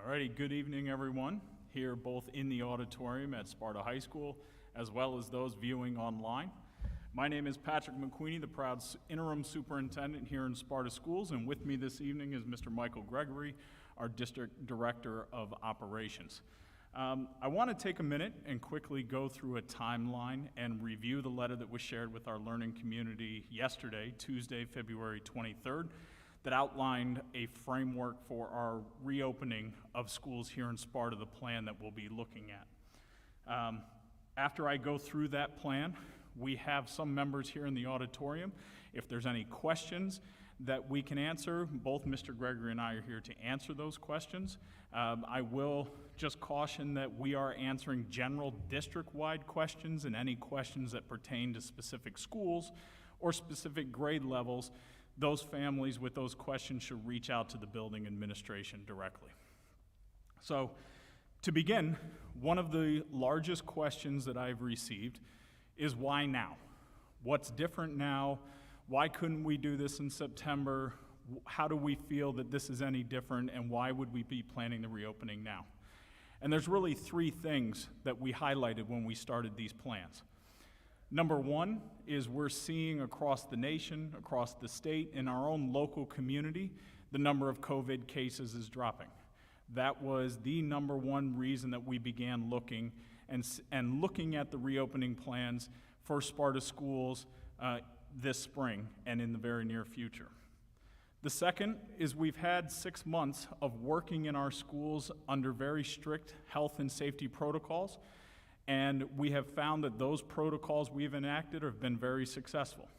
Alrighty, good evening everyone, here both in the auditorium at Sparta High School, as well as those viewing online. My name is Patrick McQueenie, the proud interim superintendent here in Sparta Schools, and with me this evening is Mr. Michael Gregory, our district director of operations. I want to take a minute and quickly go through a timeline and review the letter that was shared with our learning community yesterday, Tuesday, February 23rd, that outlined a framework for our reopening of schools here in Sparta, the plan that we'll be looking at. After I go through that plan, we have some members here in the auditorium. If there's any questions that we can answer, both Mr. Gregory and I are here to answer those questions. I will just caution that we are answering general district-wide questions, and any questions that pertain to specific schools or specific grade levels, those families with those questions should reach out to the building administration directly. So, to begin, one of the largest questions that I've received is why now? What's different now? Why couldn't we do this in September? How do we feel that this is any different, and why would we be planning the reopening now? And there's really three things that we highlighted when we started these plans. Number one is we're seeing across the nation, across the state, in our own local community, the number of COVID cases is dropping. That was the number one reason that we began looking and looking at the reopening plans for Sparta schools this spring and in the very near future. The second is we've had 6 months of working in our schools under very strict health and safety protocols, and we have found that those protocols we've enacted have been very successful.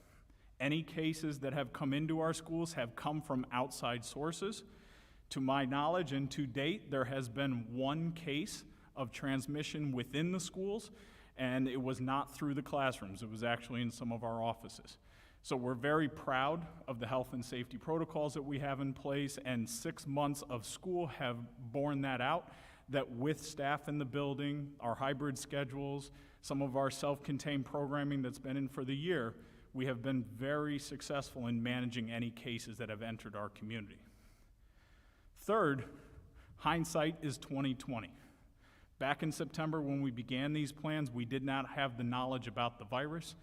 Any cases that have come into our schools have come from outside sources. To my knowledge, and to date, there has been one case of transmission within the schools, and it was not through the classrooms. It was actually in some of our offices. So we're very proud of the health and safety protocols that we have in place, and 6 months of school have borne that out, that with staff in the building, our hybrid schedules, some of our self-contained programming that's been in for the year, we have been very successful in managing any cases that have entered our community. Third, hindsight is 2020. Back in September when we began these plans, we did not have the knowledge about the virus.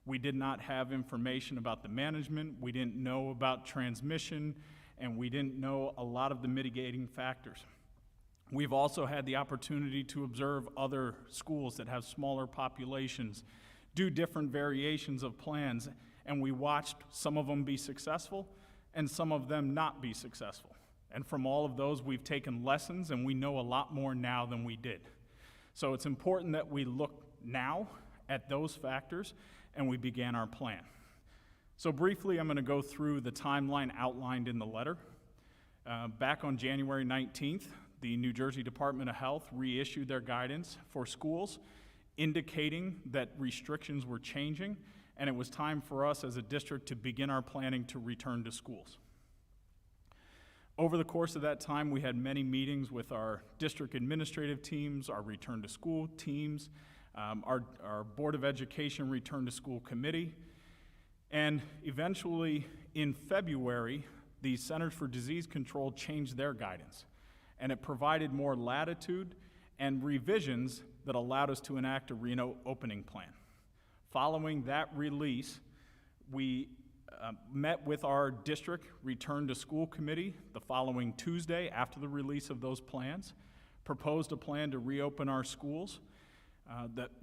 We did not have information about the management. We didn't know about transmission, and we didn't know a lot of the mitigating factors. We've also had the opportunity to observe other schools that have smaller populations do different variations of plans, and we watched some of them be successful and some of them not be successful. And from all of those, we've taken lessons, and we know a lot more now than we did. So it's important that we look now at those factors, and we began our plan. So briefly, I'm going to go through the timeline outlined in the letter. Back on January 19th, the New Jersey Department of Health reissued their guidance for schools, indicating that restrictions were changing, and it was time for us as a district to begin our planning to return to schools. Over the course of that time, we had many meetings with our district administrative teams, our return to school teams, our Board of Education Return to School Committee, and eventually in February, the Centers for Disease Control changed their guidance, and it provided more latitude and revisions that allowed us to enact a reopening plan. Following that release, we met with our district Return to School Committee the following Tuesday after the release of those plans, proposed a plan to reopen our schools.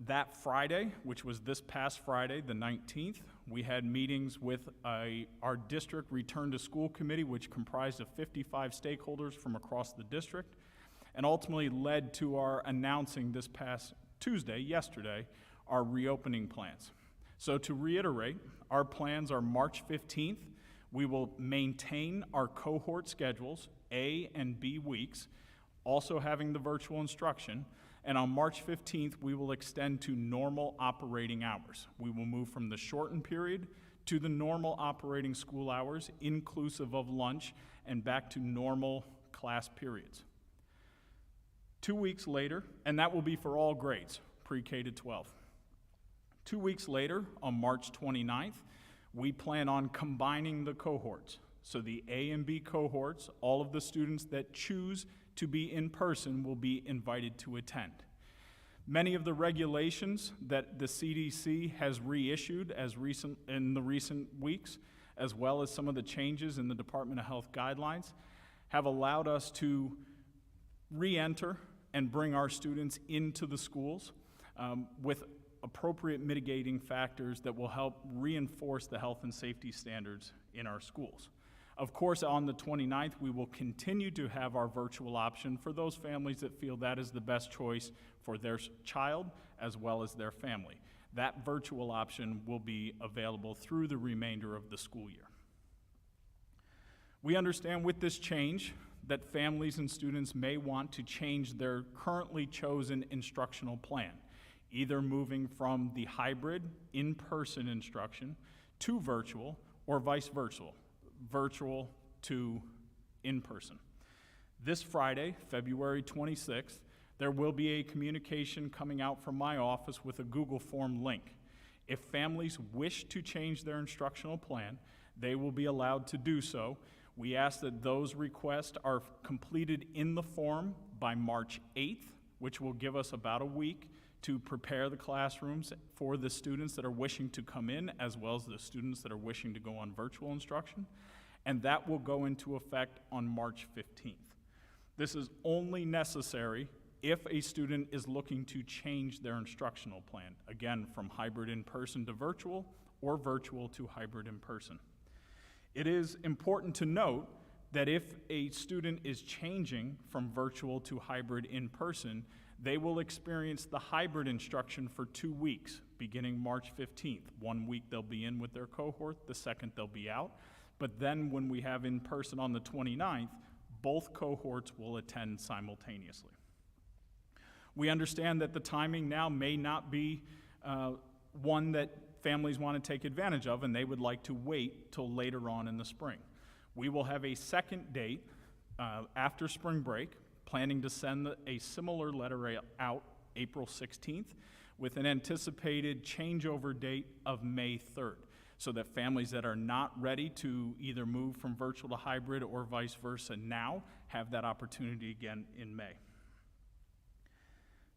That Friday, which was this past Friday, the 19th, we had meetings with our district Return to School Committee, which comprised of 55 stakeholders from across the district, and ultimately led to our announcing this past Tuesday, yesterday, our reopening plans. So to reiterate, our plans are March 15th. We will maintain our cohort schedules, A and B weeks, also having the virtual instruction. And on March 15th, we will extend to normal operating hours. We will move from the shortened period to the normal operating school hours, inclusive of lunch, and back to normal class periods. 2 weeks later, and that will be for all grades, pre-K to 12. 2 weeks later, on March 29th, we plan on combining the cohorts. So the A and B cohorts, all of the students that choose to be in person will be invited to attend. Many of the regulations that the CDC has reissued in the recent weeks, as well as some of the changes in the Department of Health guidelines, have allowed us to re-enter and bring our students into the schools with appropriate mitigating factors that will help reinforce the health and safety standards in our schools. Of course, on the 29th, we will continue to have our virtual option for those families that feel that is the best choice for their child as well as their family. That virtual option will be available through the remainder of the school year. We understand with this change that families and students may want to change their currently chosen instructional plan, either moving from the hybrid in-person instruction to virtual or vice versa. Virtual to in-person. This Friday, February 26th, there will be a communication coming out from my office with a Google Form link. If families wish to change their instructional plan, they will be allowed to do so. We ask that those requests are completed in the form by March 8th, which will give us about a week to prepare the classrooms for the students that are wishing to come in, as well as the students that are wishing to go on virtual instruction, and that will go into effect on March 15th. This is only necessary if a student is looking to change their instructional plan, again, from hybrid in-person to virtual, or virtual to hybrid in-person. It is important to note that if a student is changing from virtual to hybrid in-person, they will experience the hybrid instruction for 2 weeks, beginning March 15th. 1 week they'll be in with their cohort, the second they'll be out. But then when we have in-person on the 29th, both cohorts will attend simultaneously. We understand that the timing now may not be one that families want to take advantage of, and they would like to wait till later on in the spring. We will have a second date after spring break, planning to send a similar letter out April 16th with an anticipated changeover date of May 3rd, so that families that are not ready to either move from virtual to hybrid or vice versa now have that opportunity again in May.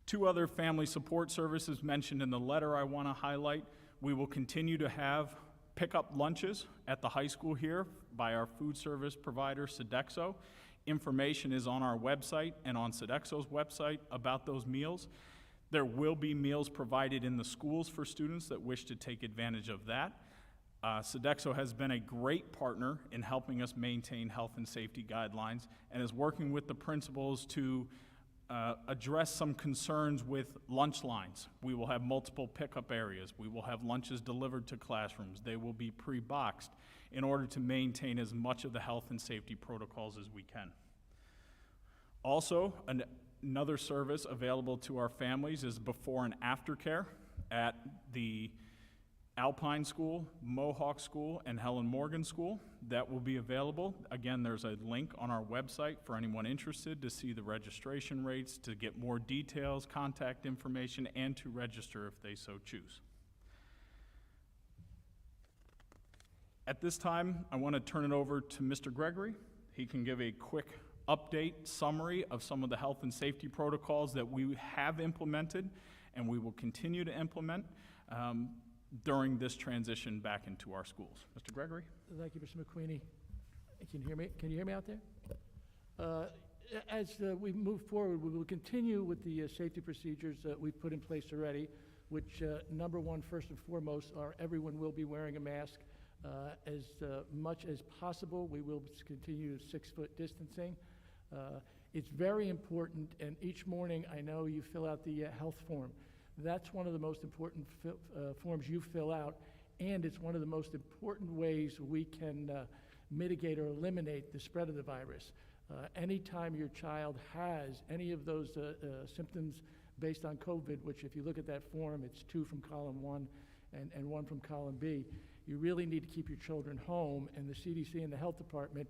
2 other family support services mentioned in the letter I want to highlight. We will continue to have pickup lunches at the high school here by our food service provider, Sodexo. Information is on our website and on Sodexo's website about those meals. There will be meals provided in the schools for students that wish to take advantage of that. Sodexo has been a great partner in helping us maintain health and safety guidelines and is working with the principals to address some concerns with lunch lines. We will have multiple pickup areas. We will have lunches delivered to classrooms. They will be pre-boxed in order to maintain as much of the health and safety protocols as we can. Also, another service available to our families is before and after care at the Alpine School, Mohawk School, and Helen Morgan School. That will be available. Again, there's a link on our website for anyone interested to see the registration rates, to get more details, contact information, and to register if they so choose. At this time, I want to turn it over to Mr. Gregory. He can give a quick update summary of some of the health and safety protocols that we have implemented and we will continue to implement during this transition back into our schools. Mr. Gregory? Thank you, Mr. McQueenie. Can you hear me? Can you hear me out there? As we move forward, we will continue with the safety procedures that we've put in place already, which number one, first and foremost, are everyone will be wearing a mask. As much as possible, we will continue 6-foot distancing. It's very important, and each morning I know you fill out the health form. That's one of the most important forms you fill out, and it's one of the most important ways we can mitigate or eliminate the spread of the virus. Anytime your child has any of those symptoms based on COVID, which if you look at that form, it's 2 from column 1 and 1 from column B, you really need to keep your children home, and the CDC and the health department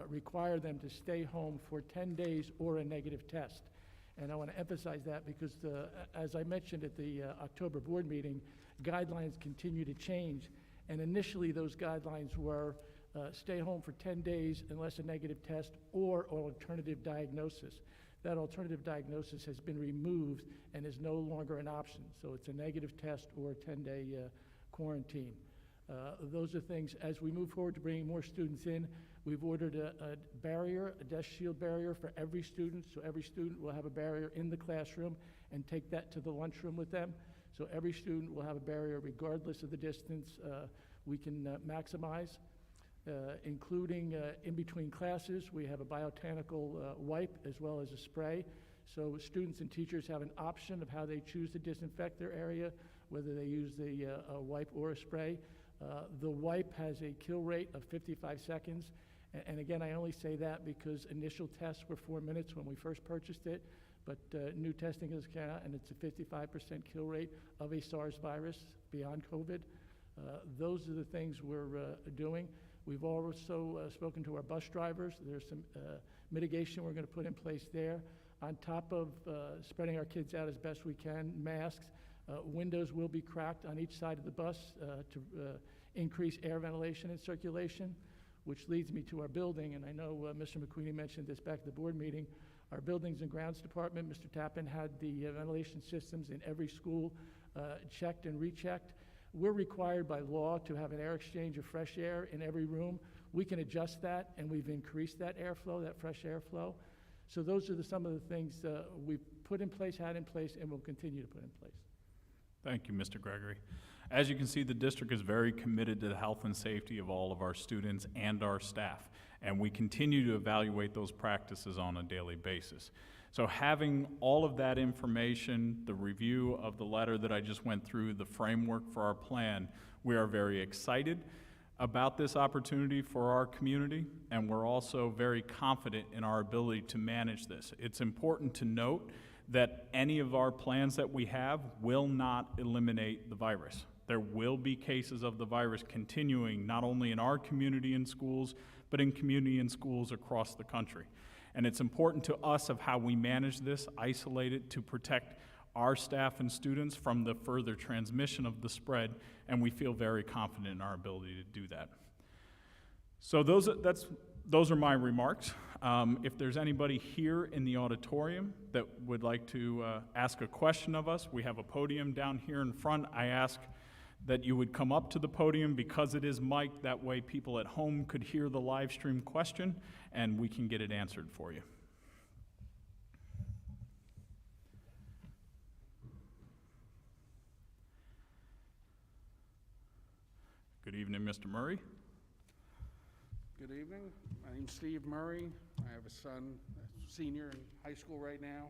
require them to stay home for 10 days or a negative test. And I want to emphasize that because, as I mentioned at the October board meeting, guidelines continue to change. And initially, those guidelines were stay home for 10 days unless a negative test or alternative diagnosis. That alternative diagnosis has been removed and is no longer an option. So it's a negative test or a 10-day quarantine. Those are things, as we move forward to bringing more students in, we've ordered a barrier, a desk shield barrier for every student. So every student will have a barrier in the classroom and take that to the lunchroom with them. So every student will have a barrier regardless of the distance we can maximize. Including in between classes, we have a botanical wipe as well as a spray. So students and teachers have an option of how they choose to disinfect their area, whether they use the wipe or a spray. The wipe has a kill rate of 55 seconds. And again, I only say that because initial tests were 4 minutes when we first purchased it, but new testing has come out and it's a 55% kill rate of a SARS virus beyond COVID. Those are the things we're doing. We've also spoken to our bus drivers. There's some mitigation we're going to put in place there. On top of spreading our kids out as best we can, masks, windows will be cracked on each side of the bus to increase air ventilation and circulation, which leads me to our building. And I know Mr. McQueenie mentioned this back at the board meeting. Our Buildings and Grounds Department, Mr. Tappan, had the ventilation systems in every school checked and rechecked. We're required by law to have an air exchange of fresh air in every room. We can adjust that, and we've increased that airflow, that fresh airflow. So those are some of the things we've put in place, had in place, and will continue to put in place. Thank you, Mr. Gregory. As you can see, the district is very committed to the health and safety of all of our students and our staff, and we continue to evaluate those practices on a daily basis. So having all of that information, the review of the letter that I just went through, the framework for our plan, we are very excited about this opportunity for our community, and we're also very confident in our ability to manage this. It's important to note that any of our plans that we have will not eliminate the virus. There will be cases of the virus continuing not only in our community and schools, but in community and schools across the country. And it's important to us of how we manage this, isolate it to protect our staff and students from the further transmission of the spread, and we feel very confident in our ability to do that. So those are my remarks. If there's anybody here in the auditorium that would like to ask a question of us, we have a podium down here in front. I ask that you would come up to the podium because it is mic'd. That way people at home could hear the live stream question and we can get it answered for you. Good evening, Mr. Murray. Good evening. My name's Steve Murray. I have a son, a senior in high school right now.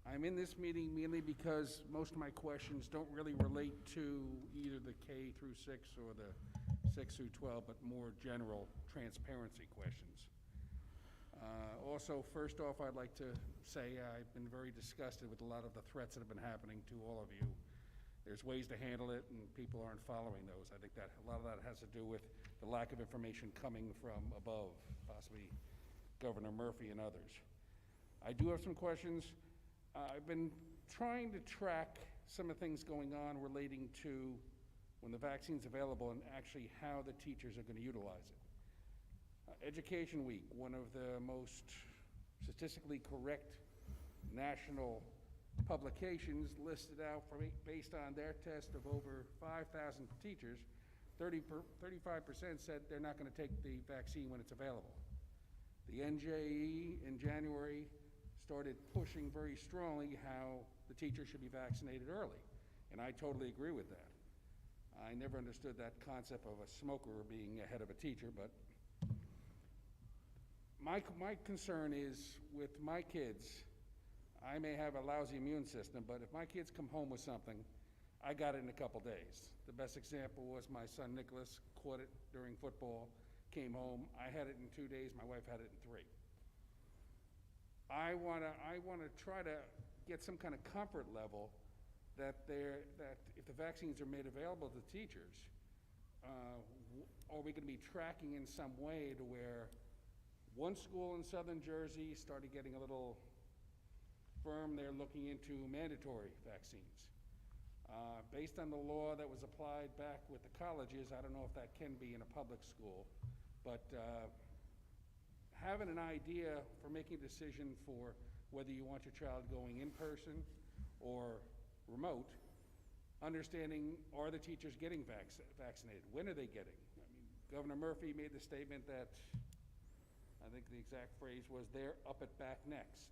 I'm in this meeting mainly because most of my questions don't really relate to either the K through 6 or the 6 through 12, but more general transparency questions. Also, first off, I'd like to say I've been very disgusted with a lot of the threats that have been happening to all of you. There's ways to handle it, and people aren't following those. I think that a lot of that has to do with the lack of information coming from above, possibly Governor Murphy and others. I do have some questions. I've been trying to track some of the things going on relating to when the vaccine's available and actually how the teachers are going to utilize it. Education Week, one of the most statistically correct national publications, listed out based on their test of over 5,000 teachers, 35% said they're not going to take the vaccine when it's available. The NJE in January started pushing very strongly how the teachers should be vaccinated early, and I totally agree with that. I never understood that concept of a smoker being ahead of a teacher, but my concern is with my kids. I may have a lousy immune system, but if my kids come home with something, I got it in a couple days. The best example was my son Nicholas caught it during football, came home. I had it in 2 days, my wife had it in 3. I wanna try to get some kind of comfort level that if the vaccines are made available to teachers, are we gonna be tracking in some way to where one school in southern Jersey started getting a little firm, they're looking into mandatory vaccines. Based on the law that was applied back with the colleges, I don't know if that can be in a public school, But having an idea for making a decision for whether you want your child going in person or remote, understanding, are the teachers getting vaccinated? When are they getting? I mean, Governor Murphy made the statement that, I think the exact phrase was, they're up at back next.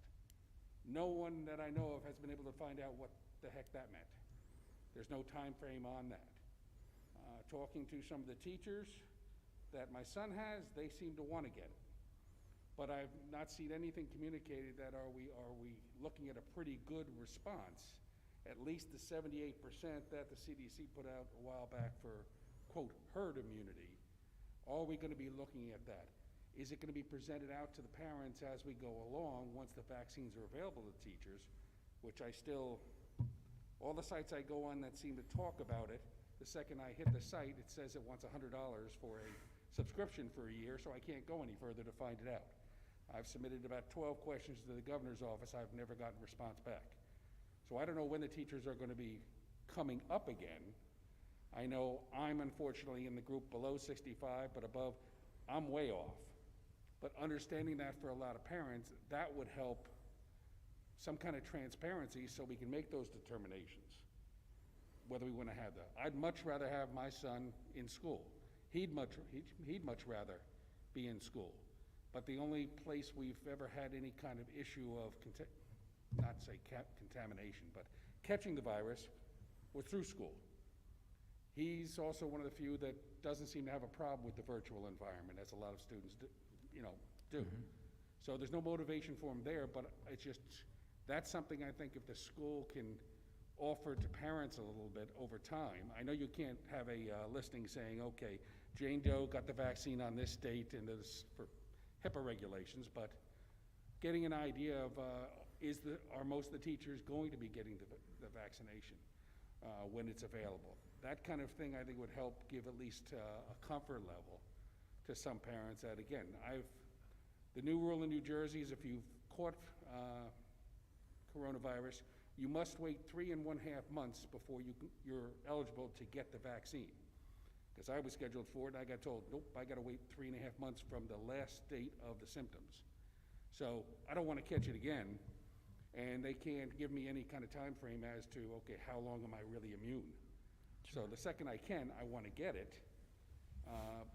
No one that I know of has been able to find out what the heck that meant. There's no time frame on that. Talking to some of the teachers that my son has, they seem to want to get it. But I've not seen anything communicated that are we looking at a pretty good response, at least the 78% that the CDC put out a while back for, quote, herd immunity. Are we going to be looking at that? Is it going to be presented out to the parents as we go along once the vaccines are available to teachers, which I still, all the sites I go on that seem to talk about it, the second I hit the site, it says it wants $100 for a subscription for a year, so I can't go any further to find it out. I've submitted about 12 questions to the governor's office. I've never gotten a response back. So I don't know when the teachers are going to be coming up again. I know I'm unfortunately in the group below 65, but above, I'm way off. But understanding that for a lot of parents, that would help some kind of transparency so we can make those determinations, whether we want to have that. I'd much rather have my son in school. He'd much rather be in school. But the only place we've ever had any kind of issue of, not say contamination, but catching the virus was through school. He's also one of the few that doesn't seem to have a problem with the virtual environment, as a lot of students do. So there's no motivation for him there, but it's just, that's something I think if the school can offer to parents a little bit over time. I know you can't have a listing saying, okay, Jane Doe got the vaccine on this date and this for HIPAA regulations, but getting an idea of are most of the teachers going to be getting the vaccination when it's available? That kind of thing I think would help give at least a comfort level to some parents that, again, the new rule in New Jersey is if you've caught coronavirus, you must wait 3.5 months before you're eligible to get the vaccine. Because I was scheduled for it, and I got told, nope, I got to wait 3.5 months from the last date of the symptoms. So I don't want to catch it again, and they can't give me any kind of time frame as to, okay, how long am I really immune? Sure. So the second I can, I want to get it,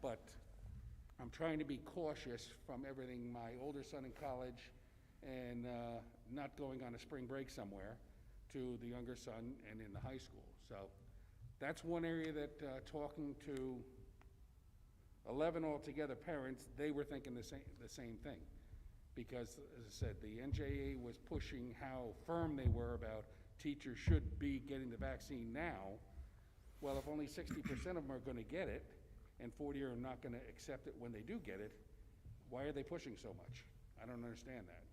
but I'm trying to be cautious from everything, my older son in college and not going on a spring break somewhere, to the younger son and in the high school. So that's one area that talking to 11 altogether parents, they were thinking the same thing. Because, as I said, the NJA was pushing how firm they were about teachers should be getting the vaccine now. Well, if only 60% of them are going to get it, and 40 are not going to accept it when they do get it, why are they pushing so much? I don't understand that.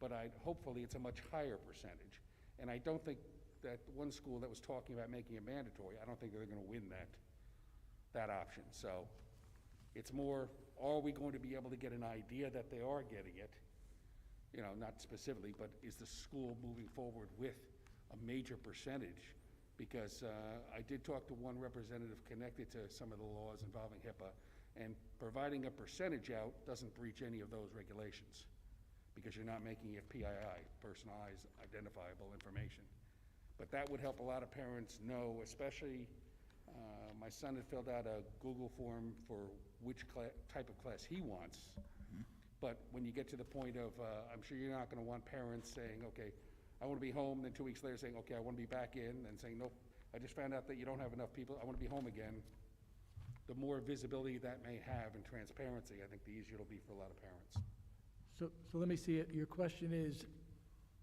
But hopefully it's a much higher percentage. And I don't think that one school that was talking about making it mandatory, I don't think they're going to win that option. So it's more, are we going to be able to get an idea that they are getting it? Not specifically, but is the school moving forward with a major percentage? Because I did talk to one representative connected to some of the laws involving HIPAA, and providing a percentage out doesn't breach any of those regulations, because you're not making it PII, personalized identifiable information. But that would help a lot of parents know, especially my son had filled out a Google form for which type of class he wants. But when you get to the point of, I'm sure you're not going to want parents saying, okay, I want to be home, then 2 weeks later saying, okay, I want to be back in, and saying, nope, I just found out that you don't have enough people, I want to be home again. The more visibility that may have and transparency, I think the easier it'll be for a lot of parents. So let me see it. Your question is,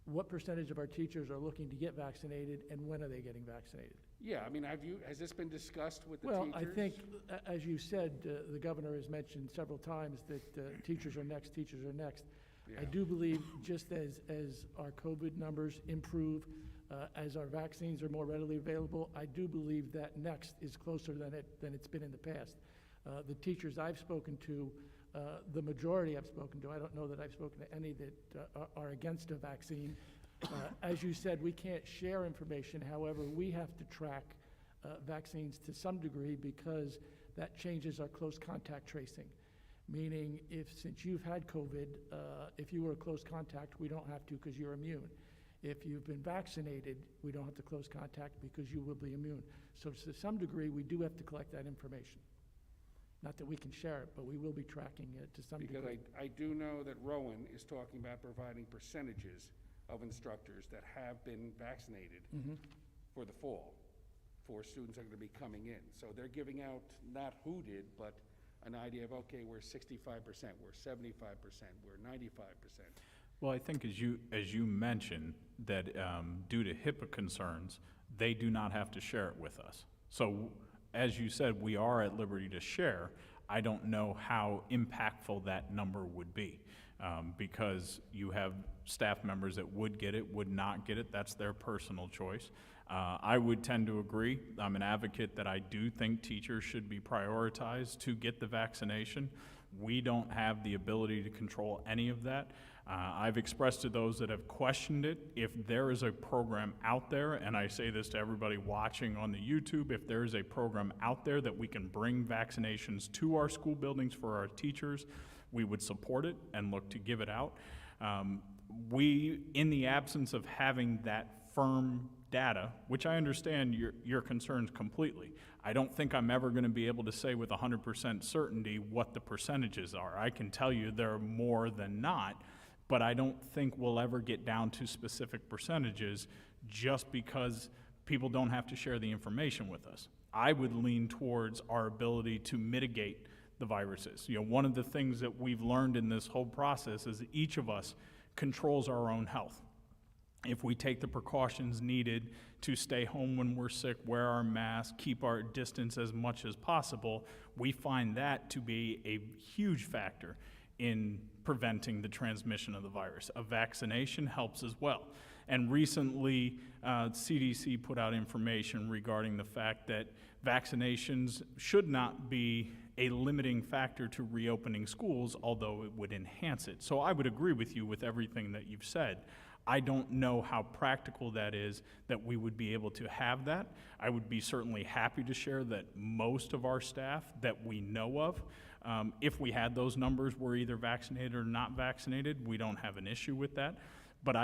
what percentage of our teachers are looking to get vaccinated, and when are they getting vaccinated? Yeah, I mean, has this been discussed with the Well, teachers? I think, as you said, the governor has mentioned several times that teachers are next, teachers are next. Yeah. I do believe just as our COVID numbers improve, as our vaccines are more readily available, I do believe that next is closer than it's been in the past. The teachers I've spoken to, the majority I've spoken to, I don't know that I've spoken to any that are against a vaccine. As you said, we can't share information. However, we have to track vaccines to some degree because that changes our close contact tracing. meaning since you've had COVID, if you were a close contact, we don't have to because you're immune. If you've been vaccinated, we don't have to close contact because you will be immune. So to some degree, we do have to collect that information. Not that we can share it, but we will be tracking it to some Because degree. I do know that Rowan is talking about providing percentages of instructors that have been vaccinated Mhm. for the fall, for students that are going to be coming in. So they're giving out not who did, but an idea of, okay, we're 65%, we're 75%, we're 95%. Well, I think as you mentioned, that due to HIPAA concerns, they do not have to share it with us. So, as you said, we are at liberty to share. I don't know how impactful that number would be, because you have staff members that would get it, would not get it. That's their personal choice. I would tend to agree. I'm an advocate that I do think teachers should be prioritized to get the vaccination. We don't have the ability to control any of that. I've expressed to those that have questioned it, if there is a program out there, and I say this to everybody watching on the YouTube, if there is a program out there that we can bring vaccinations to our school buildings for our teachers, we would support it and look to give it out. We, in the absence of having that firm data, which I understand your concerns completely, I don't think I'm ever going to be able to say with 100% certainty what the percentages are. I can tell you they're more than not, but I don't think we'll ever get down to specific percentages just because people don't have to share the information with us. I would lean towards our ability to mitigate the viruses. You know, one of the things that we've learned in this whole process is that each of us controls our own health. If we take the precautions needed to stay home when we're sick, wear our masks, keep our distance as much as possible, we find that to be a huge factor in preventing the transmission of the virus. A vaccination helps as well. And recently, CDC put out information regarding the fact that vaccinations should not be a limiting factor to reopening schools, although it would enhance it. So I would agree with you with everything that you've said. I don't know how practical that is, that we would be able to have that. I would be certainly happy to share that most of our staff that we know of, if we had those numbers, were either vaccinated or not vaccinated. We don't have an issue with that. But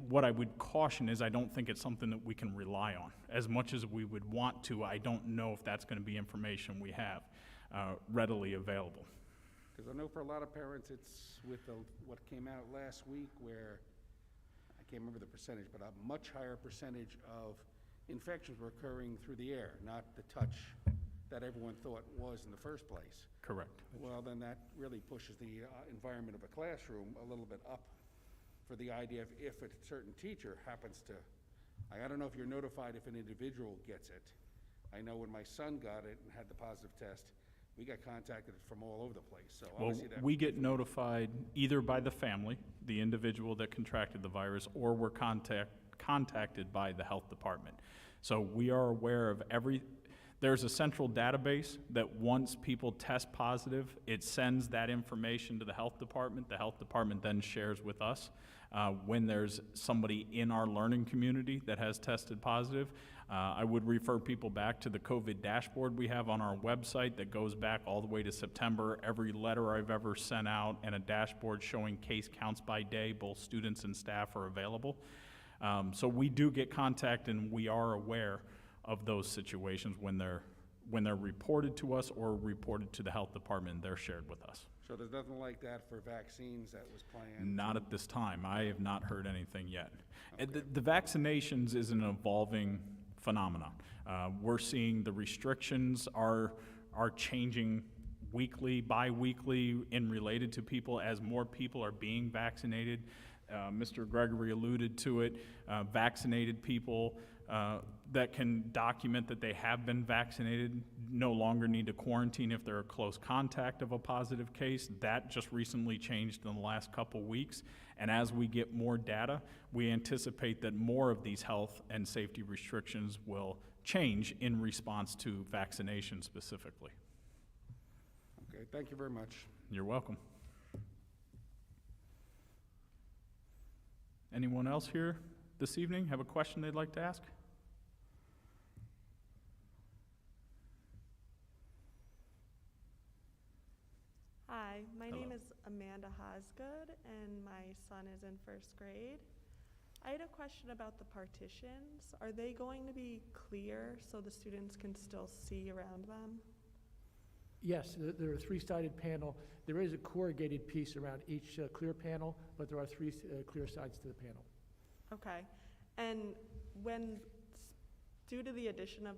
what I would caution is I don't think it's something that we can rely on. As much as we would want to, I don't know if that's going to be information we have readily available. Because I know for a lot of parents, it's with what came out last week where, I can't remember the percentage, but a much higher percentage of infections were occurring through the air, not the touch that everyone thought was in the first place. Correct. Well, then that really pushes the environment of a classroom a little bit up for the idea of if a certain teacher happens to, I don't know if you're notified if an individual gets it. I know when my son got it and had the positive test, we got contacted from all over the place, so Well, obviously that. we get notified either by the family, the individual that contracted the virus, or we're contacted by the health department. So we are aware of there's a central database that once people test positive, it sends that information to the health department. The health department then shares with us when there's somebody in our learning community that has tested positive. I would refer people back to the COVID dashboard we have on our website that goes back all the way to September. Every letter I've ever sent out and a dashboard showing case counts by day, both students and staff are available. So we do get contact, and we are aware of those situations when they're reported to us or reported to the health department. They're shared with us. So there's nothing like that for vaccines that was planned? Not at this time. I have not heard anything yet. Okay. The vaccinations is an evolving phenomenon. We're seeing the restrictions are changing weekly, bi-weekly, in related to people as more people are being vaccinated. Mr. Gregory alluded to it. Vaccinated people that can document that they have been vaccinated no longer need to quarantine if they're a close contact of a positive case. That just recently changed in the last couple weeks. And as we get more data, we anticipate that more of these health and safety restrictions will change in response to vaccination specifically. Okay, thank you very much. You're welcome. Anyone else here this evening have a question they'd like to ask? Hi, my Hello. name is Amanda Hosgood, and my son is in first grade. I had a question about the partitions. Are they going to be clear so the students can still see around them? Yes, there are a three-sided panel. There is a corrugated piece around each clear panel, but there are three clear sides to the panel. Okay. And due to the addition of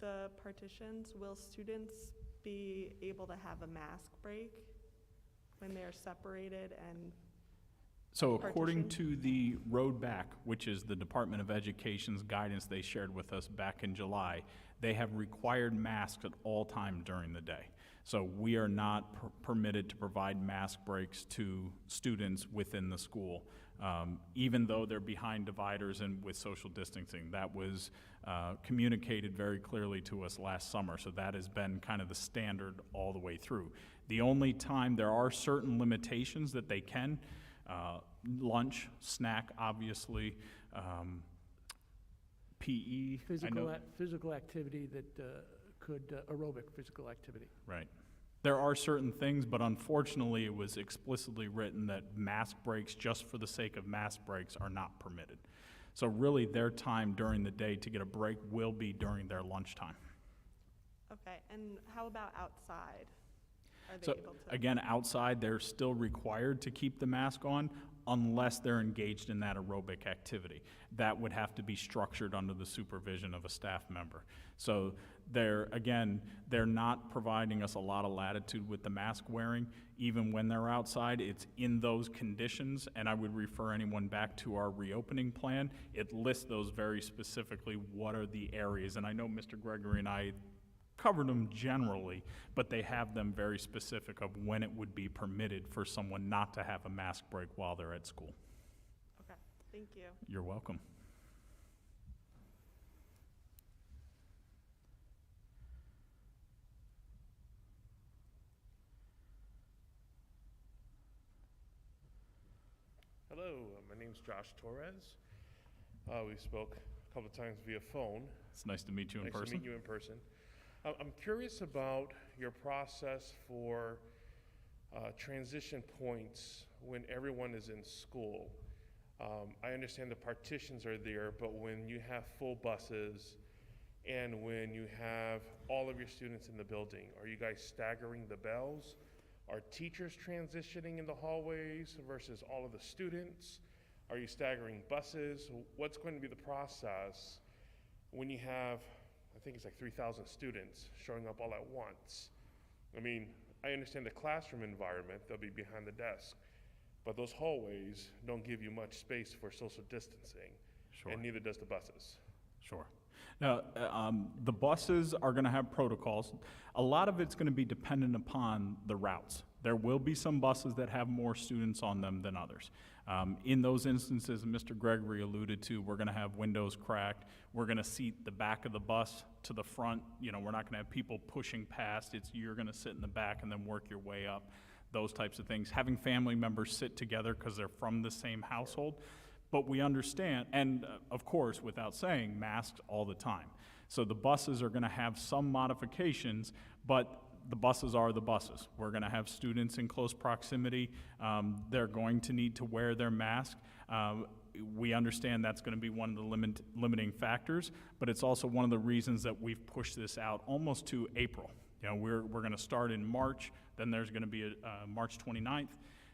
the partitions, will students be able to have a mask break when they're separated and So according partition? to the road back, which is the Department of Education's guidance they shared with us back in July, they have required masks at all times during the day. So we are not permitted to provide mask breaks to students within the school, even though they're behind dividers and with social distancing. That was communicated very clearly to us last summer, so that has been kind of the standard all the way through. The only time there are certain limitations that they can, lunch, snack, obviously, PE. I know- Physical activity that aerobic physical activity. Right. There are certain things, but unfortunately, it was explicitly written that mask breaks, just for the sake of mask breaks, are not permitted. So really, their time during the day to get a break will be during their lunchtime. Okay, and how about outside? Are they So able to? again, outside, they're still required to keep the mask on unless they're engaged in that aerobic activity. That would have to be structured under the supervision of a staff member. So they're not providing us a lot of latitude with the mask wearing. Even when they're outside, it's in those conditions, and I would refer anyone back to our reopening plan. It lists those very specifically, what are the areas, and I know Mr. Gregory and I covered them generally, but they have them very specific of when it would be permitted for someone not to have a mask break while they're at school. Okay, thank you. You're welcome. Hello, my name's Josh Torres. We spoke a couple times via phone. It's nice to meet you in Nice person. to meet you in person. I'm curious about your process for transition points when everyone is in school. I understand the partitions are there, but when you have full buses and when you have all of your students in the building, are you guys staggering the bells? Are teachers transitioning in the hallways versus all of the students? Are you staggering buses? What's going to be the process when you have, I think it's like 3,000 students showing up all at once? I mean, I understand the classroom environment, they'll be behind the desk, but those hallways don't give you much space for social distancing, Sure. and neither does the buses. Sure. Now, the buses are going to have protocols. A lot of it's going to be dependent upon the routes. There will be some buses that have more students on them than others. In those instances, Mr. Gregory alluded to, we're going to have windows cracked. We're going to seat the back of the bus to the front. You know, we're not going to have people pushing past. You're going to sit in the back and then work your way up. Those types of things. Having family members sit together because they're from the same household. But we understand, and of course, without saying, masks all the time. So the buses are going to have some modifications, but the buses are the buses. We're going to have students in close proximity. They're going to need to wear their mask. We understand that's going to be one of the limiting factors, but it's also one of the reasons that we've pushed this out almost to April. You know, we're going to start in March, then there's going to be a March 29th.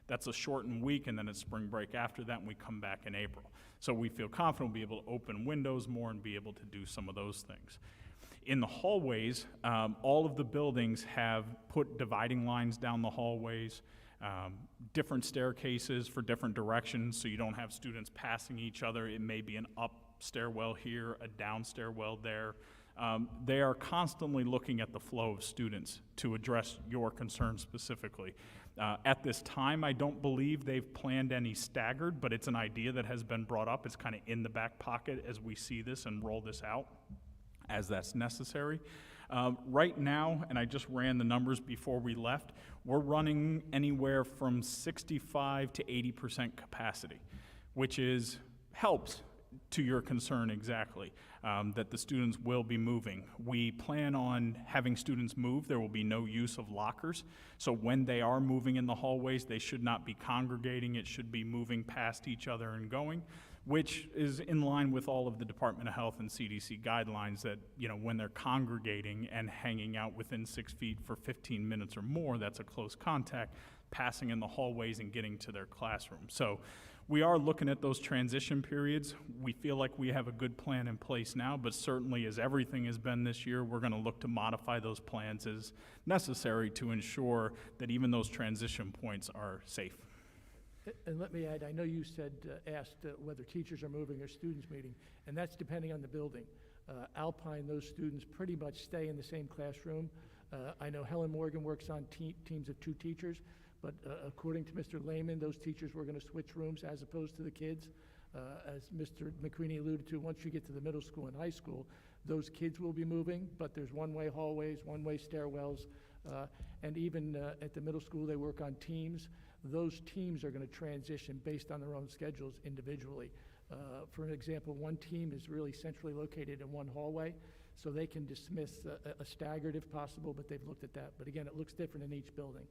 That's a shortened week, and then it's spring break after that, and we come back in April. So we feel confident we'll be able to open windows more and be able to do some of those things. In the hallways, all of the buildings have put dividing lines down the hallways, different staircases for different directions, so you don't have students passing each other. It may be an up stairwell here, a down stairwell there. They are constantly looking at the flow of students to address your concern specifically. At this time, I don't believe they've planned any staggered, but it's an idea that has been brought up. It's kind of in the back pocket as we see this and roll this out as that's necessary. Right now, and I just ran the numbers before we left, we're running anywhere from 65 to 80% capacity, which helps. to your concern exactly, that the students will be moving. We plan on having students move. There will be no use of lockers. So when they are moving in the hallways, they should not be congregating. It should be moving past each other and going, which is in line with all of the Department of Health and CDC guidelines that, you know, when they're congregating and hanging out within 6 feet for 15 minutes or more, that's a close contact, passing in the hallways and getting to their classroom. So we are looking at those transition periods. We feel like we have a good plan in place now, but certainly as everything has been this year, we're gonna look to modify those plans as necessary to ensure that even those transition points are safe. And let me add, I know you said, asked whether teachers are moving or students meeting, and that's depending on the building. Alpine, those students pretty much stay in the same classroom. I know Helen Morgan works on teams of 2 teachers, but according to Mr. Lehman, those teachers were going to switch rooms as opposed to the kids. As Mr. McQueenie alluded to, once you get to the middle school and high school, those kids will be moving, but there's one-way hallways, one-way stairwells, and even at the middle school, they work on teams. Those teams are going to transition based on their own schedules individually. For an example, one team is really centrally located in one hallway, so they can dismiss a staggered if possible, but they've looked at that. But again, it looks different in each building.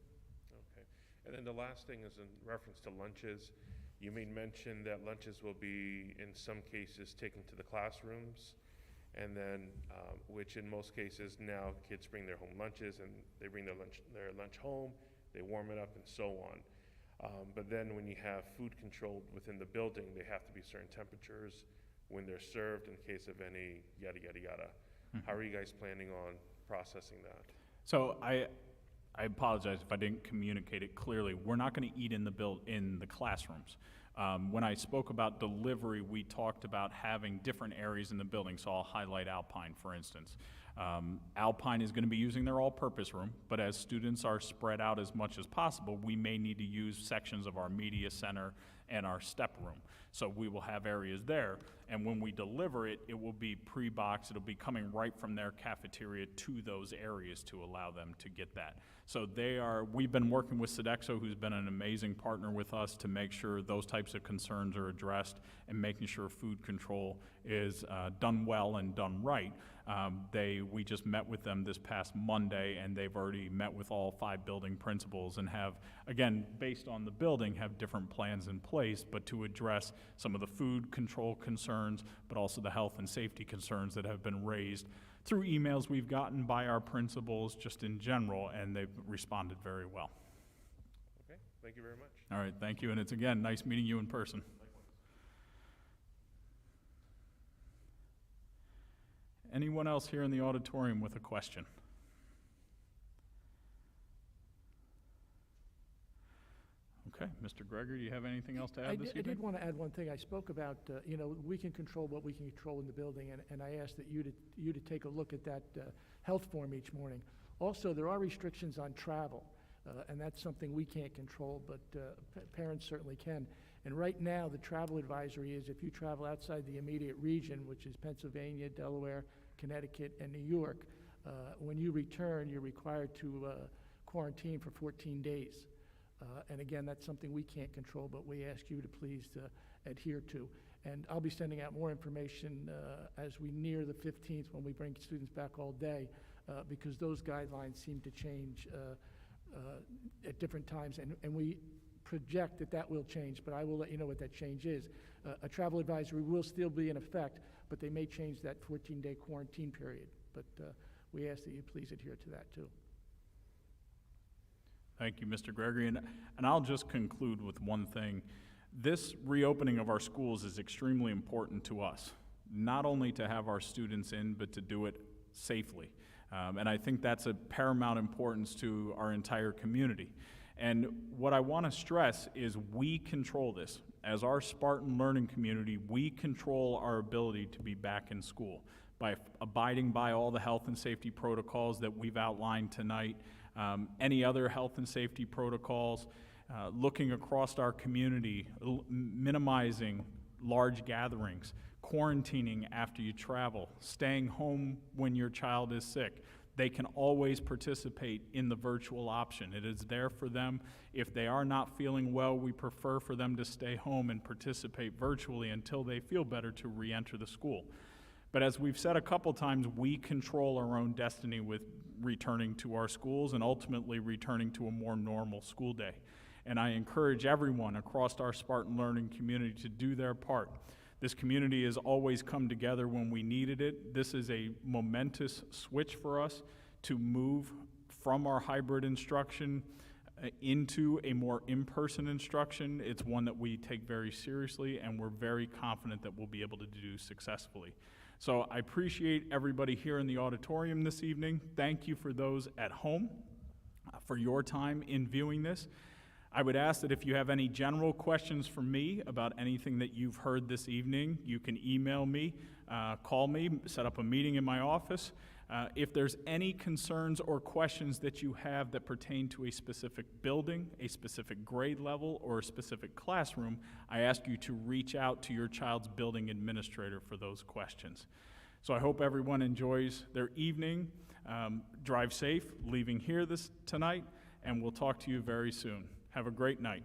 Okay. And then the last thing is in reference to lunches. You made mention that lunches will be, in some cases, taken to the classrooms, and then, which in most cases now kids bring their home lunches and they bring their lunch home, they warm it up and so on. But then when you have food controlled within the building, they have to be certain temperatures when they're served in case of any yada, yada, yada. How are you guys planning on processing that? So I apologize if I didn't communicate it clearly. We're not going to eat in the classrooms. When I spoke about delivery, we talked about having different areas in the building, so I'll highlight Alpine, for instance. Alpine is going to be using their all-purpose room, but as students are spread out as much as possible, we may need to use sections of our media center and our step room. So we will have areas there, and when we deliver it, it will be pre-boxed. It'll be coming right from their cafeteria to those areas to allow them to get that. So we've been working with Sodexo, who's been an amazing partner with us, to make sure those types of concerns are addressed and making sure food control is done well and done right. We just met with them this past Monday, and they've already met with all 5 building principals and have, again, based on the building, have different plans in place, but to address some of the food control concerns, but also the health and safety concerns that have been raised through emails we've gotten by our principals just in general, and they've responded very well. Okay, thank you very much. All right, thank you, and it's, again, nice meeting you in person. Anyone else here in the auditorium with a question? Okay, Mr. Gregory, do you have anything else to add this I evening? did want to add one thing. I spoke about, we can control what we can control in the building, and I asked that you to take a look at that health form each morning. Also, there are restrictions on travel, and that's something we can't control, but parents certainly can. And right now, the travel advisory is if you travel outside the immediate region, which is Pennsylvania, Delaware, Connecticut, and New York, when you return, you're required to quarantine for 14 days. And again, that's something we can't control, but we ask you to please adhere to. And I'll be sending out more information as we near the 15th when we bring students back all day, because those guidelines seem to change at different times, and we project that will change, but I will let you know what that change is. A travel advisory will still be in effect, but they may change that 14-day quarantine period. But we ask that you please adhere to that too. Thank you, Mr. Gregory. And I'll just conclude with one thing. This reopening of our schools is extremely important to us, not only to have our students in, but to do it safely. And I think that's of paramount importance to our entire community. And what I want to stress is we control this. As our Spartan learning community, we control our ability to be back in school by abiding by all the health and safety protocols that we've outlined tonight, any other health and safety protocols, looking across our community, minimizing large gatherings, quarantining after you travel, staying home when your child is sick. they can always participate in the virtual option. It is there for them. If they are not feeling well, we prefer for them to stay home and participate virtually until they feel better to re-enter the school. But as we've said a couple times, we control our own destiny with returning to our schools and ultimately returning to a more normal school day. And I encourage everyone across our Spartan Learning community to do their part. This community has always come together when we needed it. This is a momentous switch for us to move from our hybrid instruction into a more in-person instruction. It's one that we take very seriously, and we're very confident that we'll be able to do successfully. So I appreciate everybody here in the auditorium this evening. Thank you for those at home for your time in viewing this. I would ask that if you have any general questions for me about anything that you've heard this evening, you can email me, call me, set up a meeting in my office. If there's any concerns or questions that you have that pertain to a specific building, a specific grade level, or a specific classroom, I ask you to reach out to your child's building administrator for those questions. So I hope everyone enjoys their evening. Drive safe, leaving here tonight, and we'll talk to you very soon. Have a great night.